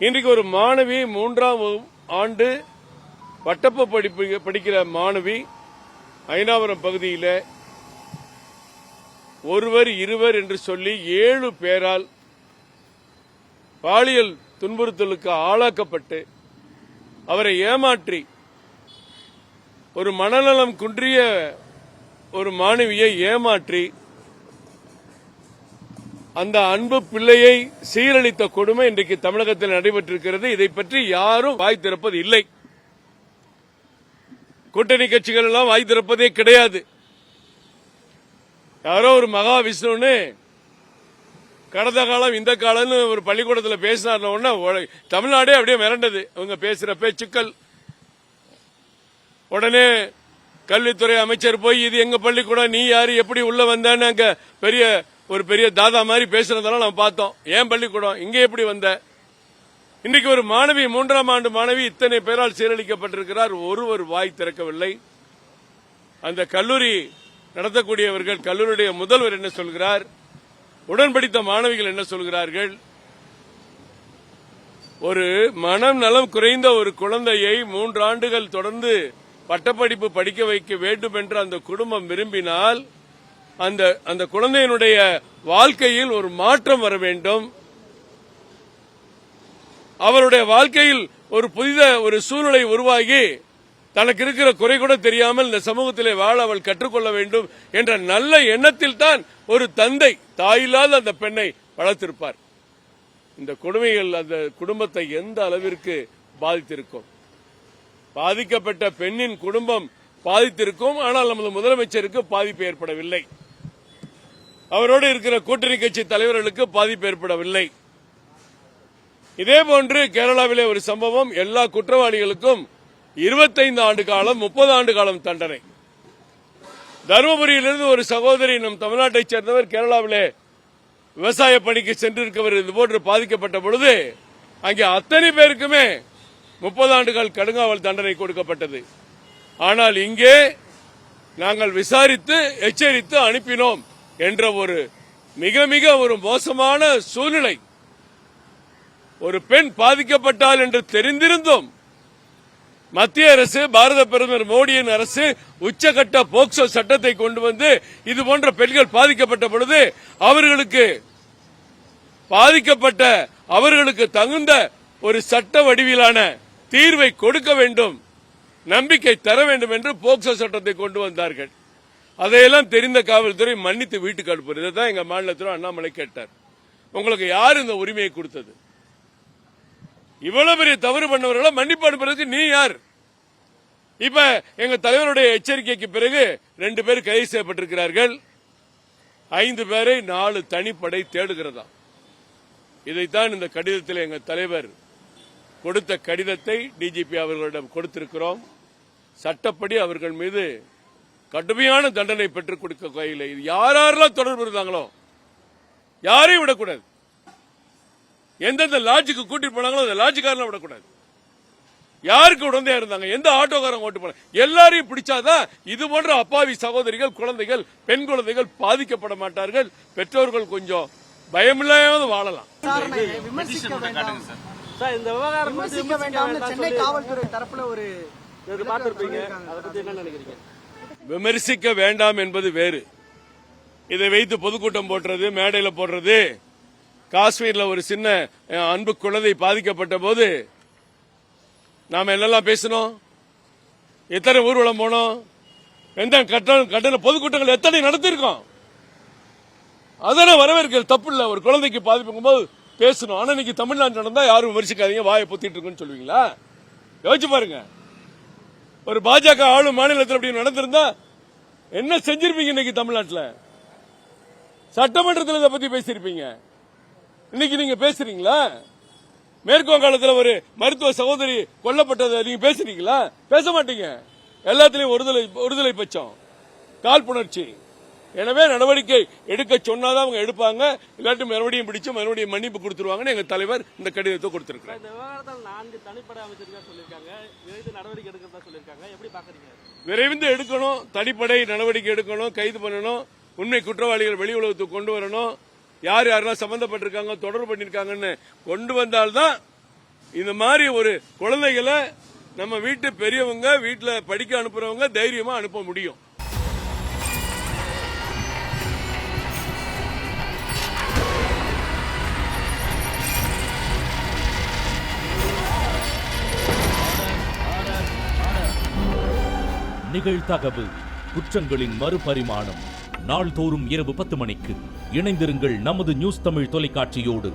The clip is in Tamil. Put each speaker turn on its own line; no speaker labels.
இன்றைக்கு ஒரு மாணவி 3ஆம் ஆண்டு பட்டப்பு படிக்கிற மாணவி ஐனாவரம் பகுதியில் ஒருவர் இருவர் என்று சொல்லி 7 பேரால் பாலியல் துன்புறுத்தலுக்கு ஆளாக்கப்பட்டு அவரை ஏமாற்றி ஒரு மனநலம் குன்றிய ஒரு மாணவியை ஏமாற்றி அந்த அன்பு பிள்ளையை சீரழித்த கொடுமை இன்றைக்கு தமிழகத்தில் நடைபெற்றிருக்கிறது. இதை பற்றி யாரும் வாய் திறப்பது இல்லை. கூட்டணி கட்சிகள் எல்லாம் வாய் திறப்பதே கிடையாது. யாரோ ஒரு மகா விஷ்ணுன்னு கடந்த காலம் இந்த காலம்னு ஒரு பள்ளிக்கூடத்தில் பேசினார் உடனே தமிழ்நாடே அப்படியே மிரண்டது. அவங்க பேசுற பேச்சுக்கள். உடனே கல்வித்துறை அமைச்சர் போய் இது எங்க பள்ளிக்கூடம், நீ யாரு, எப்படி உள்ள வந்தேன்னு அங்க பெரிய தாதா மாதிரி பேசுறதெல்லாம் நம்ம பார்த்தோம். ஏன் பள்ளிக்கூடம், இங்க எப்படி வந்த? இன்றைக்கு ஒரு மாணவி 3ஆம் ஆண்டு மாணவி இத்தனை பேரால் சீரழிக்கப்பட்டிருக்கிறார். ஒருவர் வாய் திறக்கவில்லை. அந்த கல்லூரி நடத்தக்கூடியவர்கள், கல்லூரியுடைய முதல்வர் என்ன சொல்கிறார், உடன் படித்த மாணவிகள் என்ன சொல்கிறார்கள்? ஒரு மனம் நலம் குறைந்த ஒரு குழந்தையை 3 ஆண்டுகள் தொடர்ந்து பட்டப்படிப்பு படிக்க வைக்க வேண்டும் என்று அந்த குடும்பம் விரும்பினால் அந்த குழந்தையினுடைய வாழ்க்கையில் ஒரு மாற்றம் வர வேண்டும். அவருடைய வாழ்க்கையில் ஒரு புதித ஒரு சூழ்நிலை உருவாகி தனக்கு இருக்கிற குறை கூட தெரியாமல் இந்த சமூகத்திலே வாழ அவள் கற்றுக்கொள்ள வேண்டும் என்ற நல்ல எண்ணத்தில் தான் ஒரு தந்தை தாயில்லாத அந்த பெண்ணை வளர்த்திருப்பார். இந்த கொடுமைகள் அந்த குடும்பத்தை எந்த அளவிற்கு பாதித்திருக்கும்? பாதிக்கப்பட்ட பெண்ணின் குடும்பம் பாதித்திருக்கும். ஆனால் நமது முதலமைச்சருக்கு பாதிப்பு ஏற்படவில்லை. அவரோடு இருக்கிற கூட்டணி கட்சி தலைவர்களுக்கு பாதிப்பு ஏற்படவில்லை. இதேபோன்று கேரளாவிலே ஒரு சம்பவம். எல்லா குற்றவாளிகளுக்கும் 25 ஆண்டு காலம் 30 ஆண்டு காலம் தண்டனை. தருமபுரியிலிருந்து ஒரு சகோதரி நம் தமிழ்நாட்டைச் சேர்ந்தவர் கேரளாவிலே விவசாய பணிக்கு சென்றிருக்கவர் இதுபோன்று பாதிக்கப்பட்ட பொழுது அங்கே அத்தனை பேருக்குமே 30 ஆண்டுகள் கடுங்காவல் தண்டனை கொடுக்கப்பட்டது. ஆனால் இங்கே நாங்கள் விசாரித்து எச்சரித்து அனுப்பினோம் என்ற ஒரு மிக மிக ஒரு மோசமான சூழ்நிலை. ஒரு பெண் பாதிக்கப்பட்டால் என்று தெரிந்திருந்தோம் மத்திய அரசு, பாரத பிரதமர் மோடியின் அரசு உச்சகட்ட போக்சோ சட்டத்தை கொண்டு வந்து இது போன்ற பெண்கள் பாதிக்கப்பட்ட பொழுது அவர்களுக்கு தகுந்த ஒரு சட்ட வடிவிலான தீர்வை கொடுக்க வேண்டும், நம்பிக்கை தர வேண்டும் என்று போக்சோ சட்டத்தை கொண்டு வந்தார்கள். அதையெல்லாம் தெரிந்த காவல்துறை மன்னித்து வீட்டுக்கு அனுப்புறது. இதைதான் எங்க மாநிலத்தில் அண்ணாமலை கேட்டார். உங்களுக்கு யார் இந்த உரிமையை கொடுத்தது? இவ்வளவு பெரிய தவறு பண்ணவர்களை மன்னிப்பு அனுப்புறதுக்கு நீ யார்? இப்ப எங்க தலைவருடைய எச்சரிக்கைக்கு பிறகு 2 பேர் கைது செய்யப்பட்டிருக்கிறார்கள். 5 பேரை 4 தனிப்படை தேடுகிறதா. இதைத்தான் இந்த கடிதத்தில் எங்க தலைவர் கொடுத்த கடிதத்தை டிஜிபி அவர்களிடம் கொடுத்திருக்கிறோம். சட்டப்படி அவர்கள் மீது கடுமையான தண்டனை பெற்றுக் கொடுக்க கையில் யாரெல்லாம் தொடர்பு இருந்தாங்களோ யாரையும் விடக்கூடாது. எந்தெந்த லாட்ஜுக்கு கூட்டிட்டு போனாங்களோ அந்த லாட்ஜுக்காரன் விடக்கூடாது. யாருக்கு உடந்தையா இருந்தாங்க, எந்த ஆட்டோக்காரங்க ஓட்டு போனாங்க, எல்லாரையும் பிடிச்சாதான் இது போன்ற அப்பாவி சகோதரிகள், குழந்தைகள், பெண் குழந்தைகள் பாதிக்கப்பட மாட்டார்கள். பெற்றோர்கள் கொஞ்சம் பயமில்லாம வாழலாம்.
இந்த விவகாரம் சென்னை காவல்துறை தரப்புல ஒரு பார்த்திருப்பீங்க, அதை பத்தி என்ன நினைக்கிறீங்க?
விமர்சிக்க வேண்டாம் என்பது வேறு. இதை வைத்து பொதுக்கூட்டம் போடுறது, மேடையில போடுறது. காஷ்மீர்ல ஒரு சின்ன அன்பு குழந்தை பாதிக்கப்பட்ட போது நாம என்னெல்லாம் பேசணும், எத்தனை ஊர்வலம் போனோம், எந்த கட்டண பொதுக்கூட்டங்கள் எத்தனை நடத்திருக்கோம். அதெல்லாம் வரவேற்கிறது, தப்பு இல்ல. ஒரு குழந்தைக்கு பாதிப்புக்கும் போது பேசணும். ஆனா இன்னைக்கு தமிழ்நாடு நடந்தா யாரும் விமர்சிக்காதீங்க, வாயை பொத்திட்டு இருக்குன்னு சொல்லுவீங்களா? யோசிச்சு பாருங்க. ஒரு பாஜக ஆளும் மாநிலத்தில் அப்படி நடந்திருந்தா என்ன செஞ்சிருப்பீங்க? இன்னைக்கு தமிழ்நாட்டில் சட்டமன்றத்தில் இதை பத்தி பேசியிருப்பீங்க. இன்னைக்கு நீங்க பேசுறீங்களா? மேற்கு வங்காளத்தில் ஒரு மருத்துவ சகோதரி கொல்லப்பட்டதை நீங்க பேசுறீங்களா? பேச மாட்டீங்க. எல்லாத்திலையும் ஒருதலை பட்சம், காழ்ப்புணர்ச்சி. எனவே நடவடிக்கை எடுக்க சொன்னாதான் அவங்க எடுப்பாங்க, இல்லாட்டி மறுபடியும் பிடிச்சு மறுபடியும் மன்னிப்பு கொடுத்துருவாங்கன்னு எங்க தலைவர் இந்த கடிதத்தை கொடுத்திருக்கிறார்.
இந்த விவகாரத்தில் 4 தனிப்படை அமைச்சர்கள் சொல்லியிருக்காங்க, விரைந்து நடவடிக்கை எடுக்கிறதா சொல்லியிருக்காங்க. எப்படி பாக்குறீங்க?
விரைந்து எடுக்கணும், தனிப்படை நடவடிக்கை எடுக்கணும், கைது பண்ணணும், உண்மை குற்றவாளிகள் வெளி உலகத்துக்கு கொண்டு வரணும். யாரெல்லாம் சம்பந்தப்பட்டிருக்காங்க, தொடர்பு பண்ணிருக்காங்கன்னு கொண்டு வந்தால்தான் இந்த மாதிரி ஒரு குழந்தைகளை நம்ம வீட்டு பெரியவங்க வீட்டுல படிக்க அனுப்புறவங்க தைரியமா அனுப்ப முடியும்.
நிகழ்தகவு குற்றங்களின் மறுபரிமாணம் நாள்தோறும் இரவு 10 மணிக்கு இணைந்திருங்கள் நமது நியூஸ் தமிழ் தொலைக்காட்சியோடு.